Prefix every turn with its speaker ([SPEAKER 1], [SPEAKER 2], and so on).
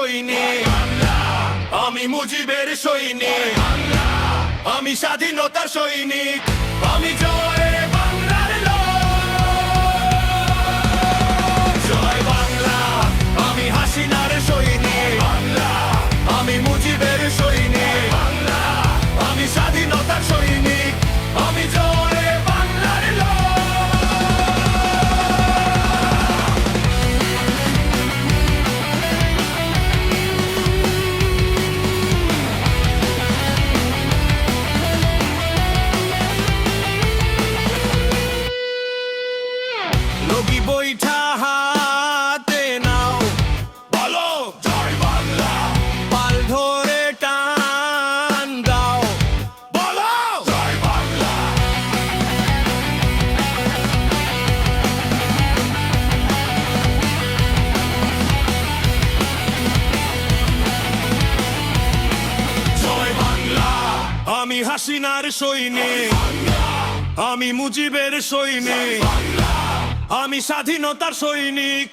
[SPEAKER 1] সৈনিক, আমি মুজিবের সৈনিক, আমি স্বাধীনতার সৈনিক, আমি জয় বাংলার লোক। জয় বাংলা, আমি হাসিনার সৈনিক, আমি মুজিবের সৈনিক, আমি স্বাধীনতার সৈনিক, আমি জয় বাংলার লোক। লগি বৈঠা হাতে নাও, বলো জয় বাংলা। পাল ধরে টান দাও, বলো জয় বাংলা। জয় বাংলা, আমি হাসিনার সৈনিক, আমি মুজিবের সৈনিক, আমি স্বাধীনতার সৈনিক।